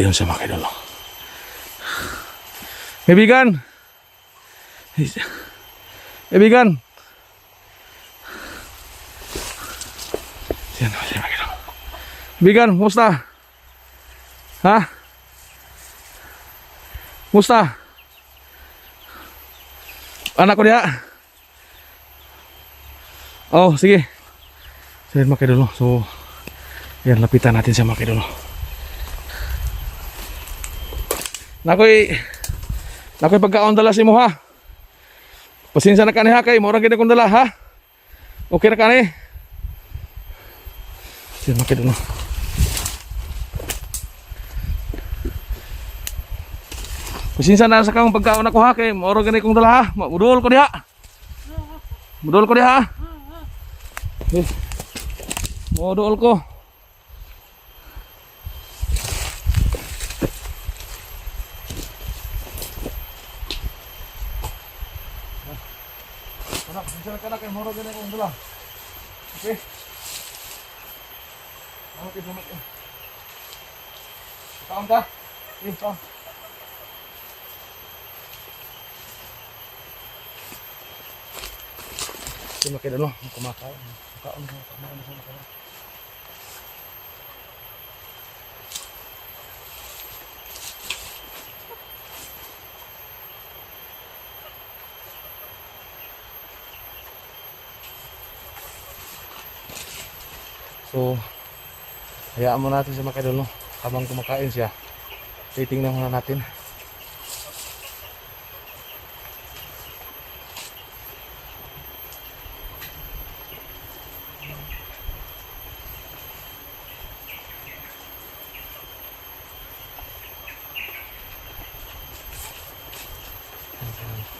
Ayun siya mga idol. Kaibigan. Kaibigan. Yan siya mga idol. Kaibigan, kumusta? Ha? Kumusta? Anak ko diha. Oh, sige. So, yan mga idol. So, yan, lapitan natin siya mga idol. Nakoy pagkaon dala si mo ha. Pasensya na kani ha kay mo ra gid akong dala ha. Okay na kani. Yan mga idol. Pasensya na sa kang pagkaon ako ha kay mo ra gid akong dala ha. Mudol ko diha. Mudol ko diha. Mudol ko. Anak, kay moro gani kong dala. Okay. Okay, dumat. Kaon ka? Kaon. Sige, makidalo. Kumakain. Kaon sa kaon. So, hayaan mo natin siya mga idol, no? Habang kumakain siya, titingnan muna natin.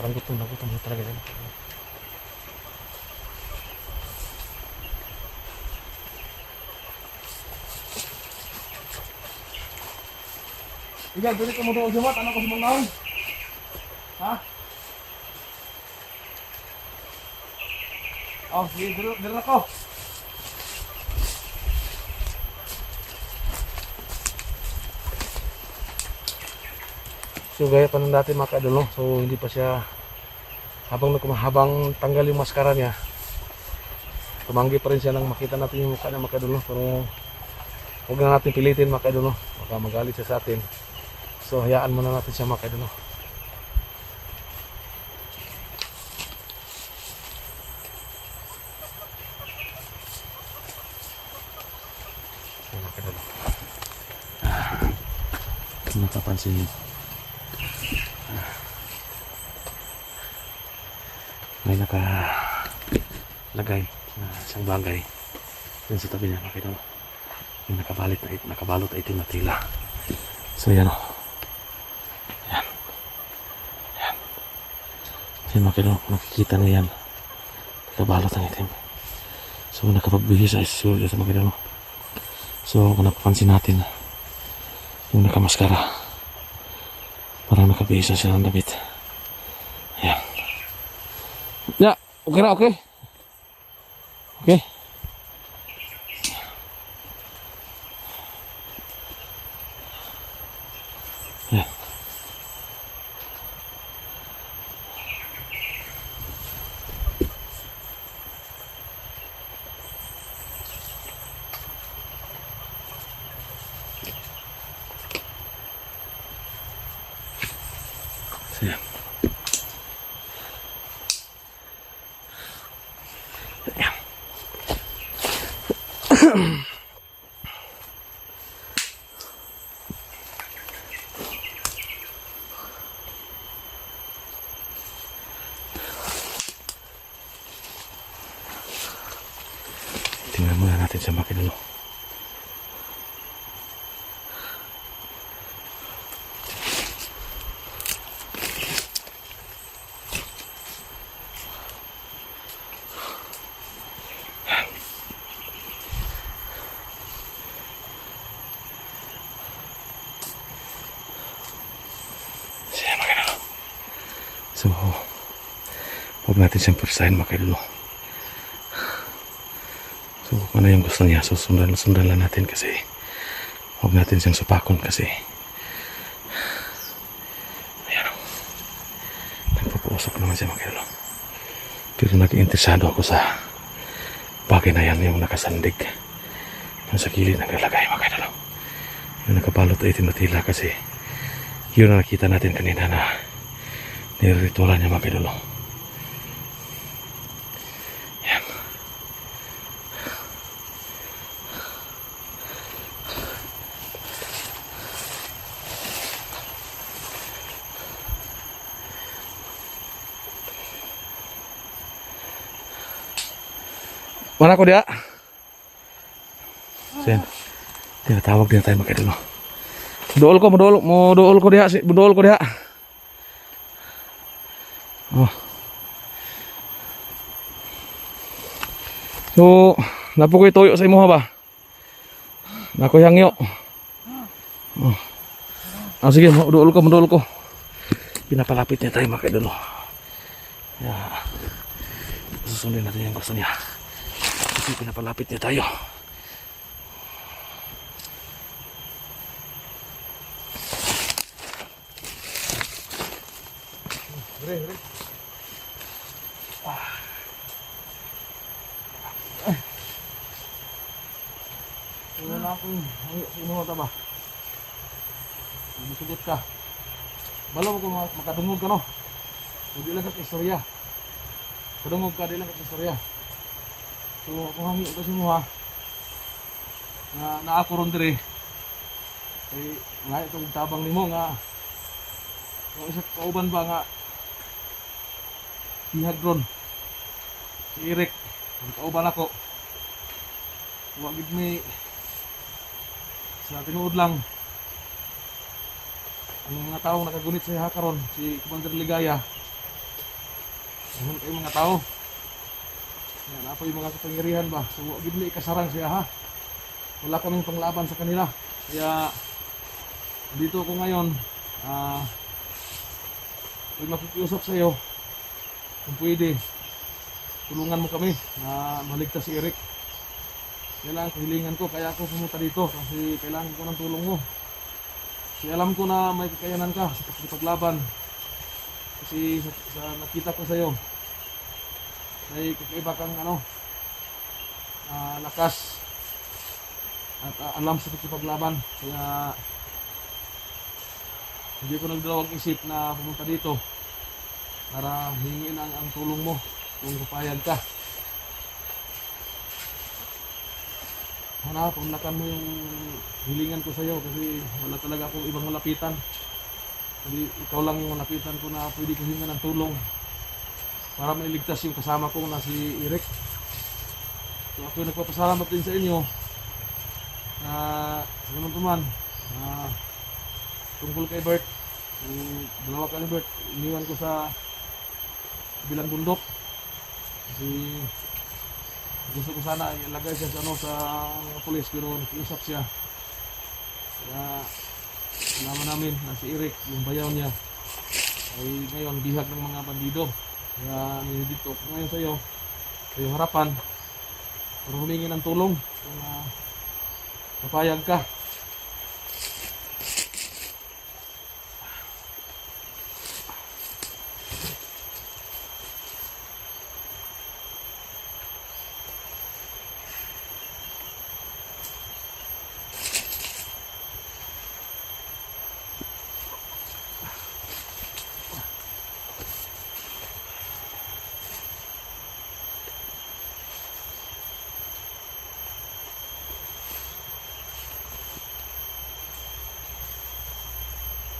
Parang gutom na talaga yan. Igal, dili ko mo doon jumat, ano ko sa mga ha? Oh, dili na ko. So gaya pa ng dati mga kaidol, so hindi pa siya habang tanggal yung maskara niya, tumanggi pa rin siya nang makita natin yung mukha niya mga kaidol, pero huwag na natin pilitin mga kaidol, baka magalit siya sa atin. So hayaan muna natin siya mga kaidol. Kung napapansin niyo, may nakalagay na isang bagay dun sa tabi niya mga kaidol. Yung nakabalot na itim na tila. So yan o. Yan mga kaidol, nakikita na yan, nakabalot ang itim. So nakapagbihis ay suyo sa mga kaidol. So kung napapansin natin, yung nakamaskara, parang nakabihis na siya ng damit. Yan. Ya, okay na, okay. Okay. Yan. Yan. Tingnan muna natin sa makina. So, huwag natin siyang pursahin mga kaidol. So, kung ano yung gusto niya, so sundan lang natin kasi huwag natin siyang supakon kasi Kausap ko naman siya mga idol. Pero nag-interesado ako sa bagay na yan, yung nakasandig yung sa gilid ng lalagay mga idol. Yung nakabalot ay itim na tila kasi yun na nakita natin kanina na niritualan niya mga idol. Yan. Mana ko dia? Sen. Tinatawag din tayo mga idol. Dool ko dia, dool ko dia. Oh. So, napo ko'y toyo sa imo ba? Nako hangyo. Oh. Ah, sige, dool ko. Pinapalapit niya tayo mga idol. Ya. Susundin natin yung gusto niya. Kasi pinapalapit niya tayo. Hore. Wala na akong sinuha ka ba? Masugot ka. Bala mo kung makadungog ka no? Hindi lang ka istorya. Kadungog ka, di lang ka istorya. So, kung hangi ko sinuha na ako ron dire ay nga itong tabang nimo nga kung isa kauban ba nga bihag ron si Eric ang kauban ako wagid may sa tinuod lang ang mga tao nakagunit sa hakaron si Commander Ligaya ang mga tao yan, ako yung mga kapangyarihan ba so wagid may kasarang siya ha wala kaming panglaban sa kanila kaya dito ako ngayon may makikiusap sa iyo kung pwede tulungan mo kami na maligtas si Eric yan ang kahilingan ko kaya ako pumunta dito kasi kailangan ko ng tulong mo kasi alam ko na may kakayanan ka sa paglaban kasi sa nakita ko sa iyo may kakaiba kang lakas at alam sa paglaban kaya hindi ko nagdalawang isip na pumunta dito para hingin ang tulong mo kung papayag ka. Hanap, unlakan mo yung hilingan ko sa iyo kasi wala talaga akong ibang malapitan. Hindi, ikaw lang yung malapitan ko na pwede ko hingan ng tulong para mailigtas yung kasama ko na si Eric. So ako nagpapasalamat din sa inyo na ganun tuman tungkol kay Bert yung dalawa ka ni Bert iniwan ko sa bilang bundok kasi gusto ko sana ilagay siya sa sa mga pulis pero nakiusap siya kaya alaman namin na si Eric yung bayaw niya ay ngayon bihag ng mga bandido kaya dito ngayon sa iyo harapan para humingi ng tulong kung papayag ka.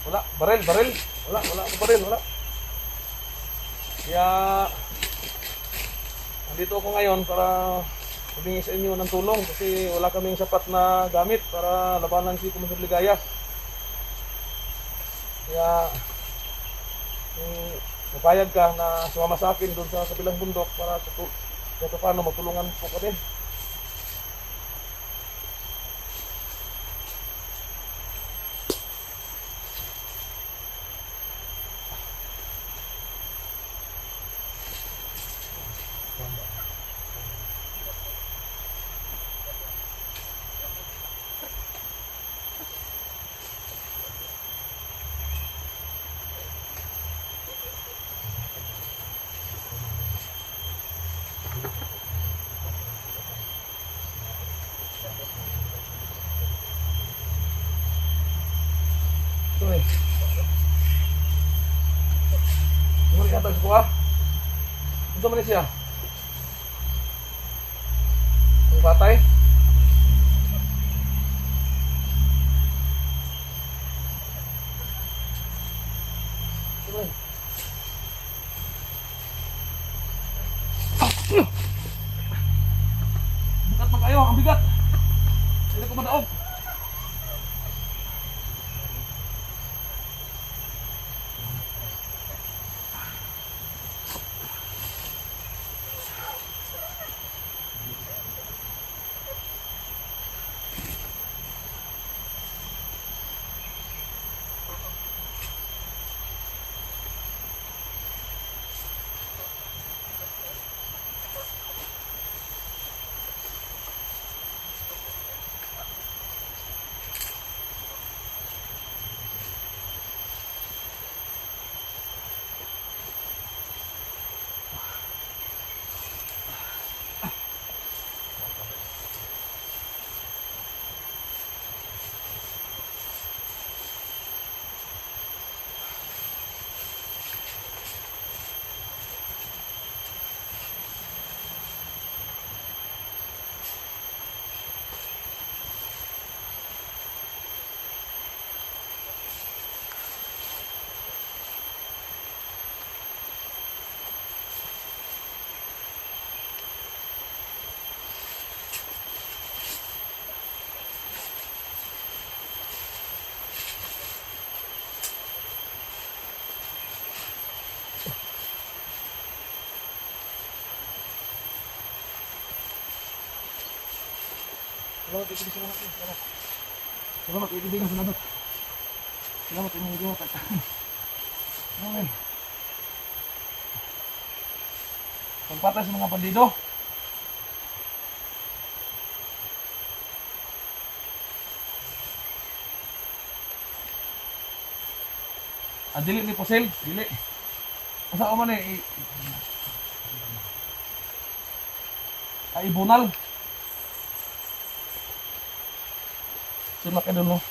Wala, baril. Wala ako baril, wala. Kaya nandito ako ngayon para humingi sa inyo ng tulong kasi wala kaming sapat na gamit para labanan si Commander Ligaya. Kaya napayag ka na sumama sa akin doon sa kabilang bundok para kahit paano matulungan po ko din. yata sa kuha. Ito man siya. Ang patay. Bigat man kayo, ang bigat. Hindi ko madaog. Salamat, salamat. Salamat, kaibigan, salamat. Salamat, kaibigan. Amen. Pagpatay sa mga bandido. Ang dili ni Posel, dili. Asa ko man eh, ibunal. So nakidol no.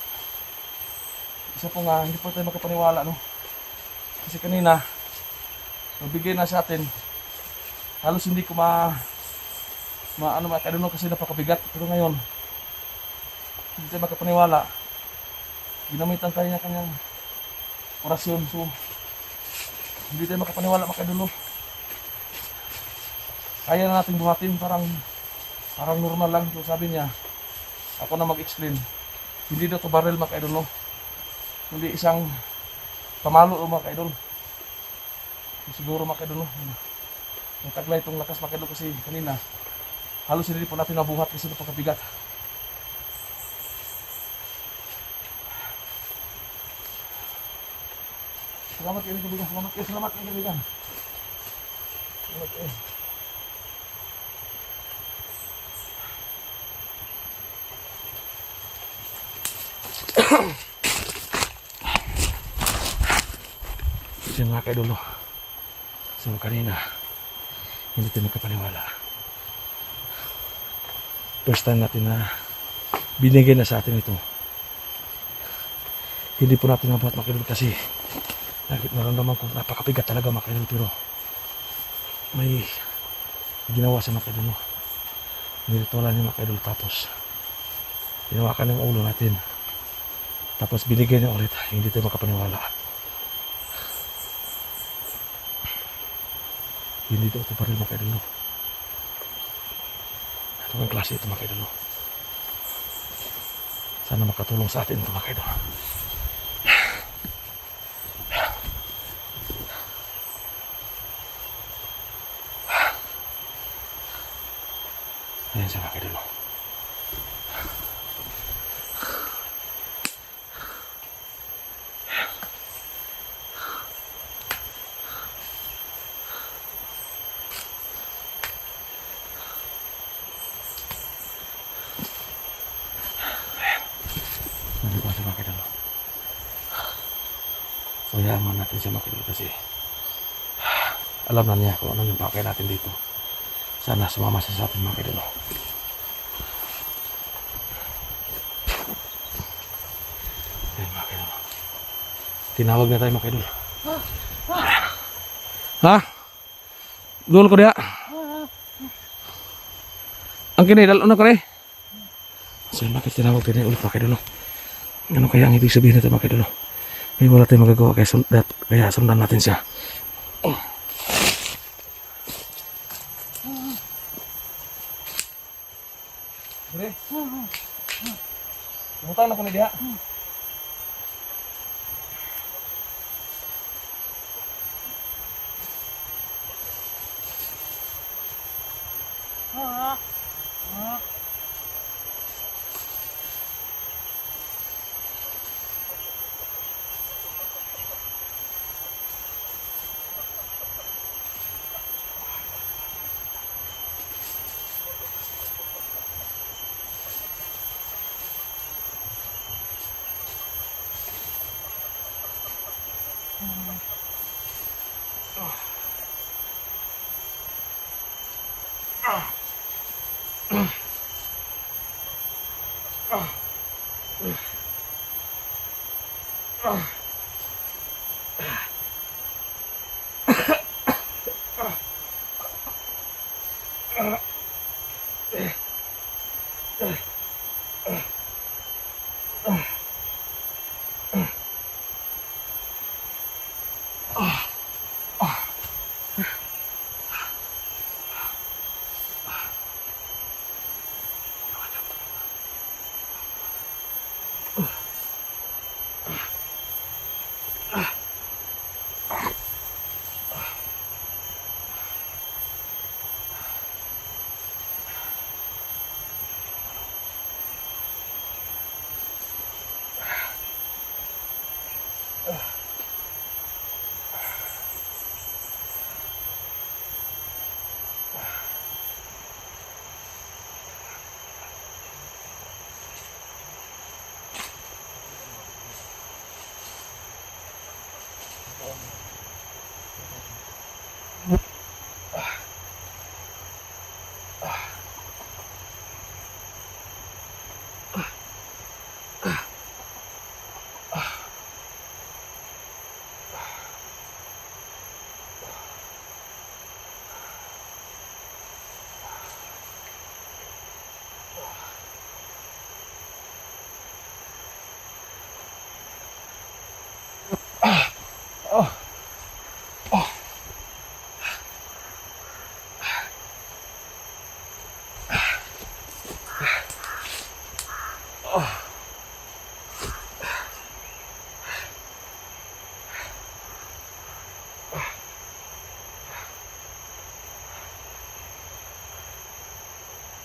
Isa po nga, hindi po tayo makapaniwala no. Kasi kanina, nabigay na sa atin. Halos hindi ko makidol no kasi napakabigat. Pero ngayon, hindi tayo makapaniwala. Ginamitan tayo na kanyang orasyon. So, hindi tayo makapaniwala makidol no. Kaya na natin buhatin parang normal lang. So sabi niya, ako na mag-explain. Hindi daw ito barrel mga kaidol, no? Hindi isang pamalo mga kaidol. Siguro mga kaidol, no? Nagtaglay itong lakas mga kaidol kasi kanina halos hindi po natin nabuhat kasi napakabigat. Salamat kayo kaibigan, salamat kayo kaibigan. Salamat kayo. Kasi mga kaidol, no? So kanina hindi tayo magkapaniwala. First time natin na binigay na sa atin ito. Hindi po natin nabuhat mga kaidol kasi naramdaman ko napakabigat talaga mga kaidol, pero may ginawa sa mga kaidol, no? Niritualan niya mga kaidol, tapos ginawakan ng ulo natin, tapos binigay niya ulit. Hindi tayo makapaniwala. Hindi ito pa rin mga kaidol, no? Ano ang klase ito mga kaidol, no? Sana makatulong sa atin ito mga kaidol. Ayan siya mga kaidol, no? So yaman natin siya makilala kasi alam na niya kung ano yung pakay natin dito. Sana sumama siya sa atin mga kaidol. Ayan mga kaidol. Tinawag na tayo mga kaidol. Ha? Dul ko diha. Ang kini dalo na ko re. So bakit tinawag din ulit mga idol? Ano kaya ang ibig sabihin nito mga idol? May wala tayong magagawa kaya sundan natin siya. Dire. Butang na ko ni diha.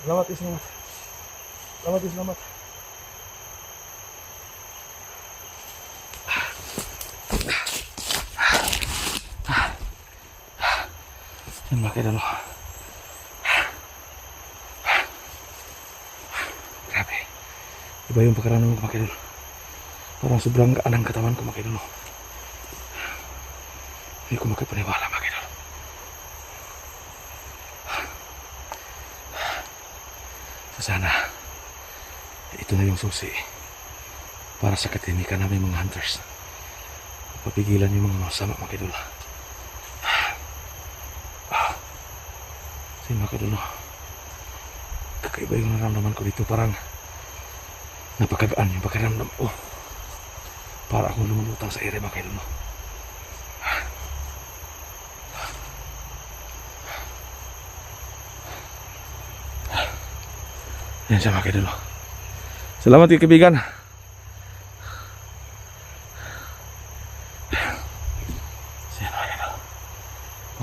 Selamat, selamat. Selamat, selamat. Yan mga kaidol. Grabe. Iba yung pagkaranan ko mga kaidol. Parang sobrang gaan ang katawan ko mga kaidol. Hindi ko makapaniwala mga kaidol. Sana ito na yung susi para sa katimikan namin mga hunters. Papigilan yung mga masama mga kaidol. Kasi mga kaidol, kakaiba yung naramdaman ko dito. Parang napakagaan yung pakiramdam ko. Para akong lumulutang sa ere mga kaidol. Yan siya mga kaidol. Salamat kayo kaibigan. Yan mga kaidol.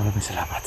Maraming salamat.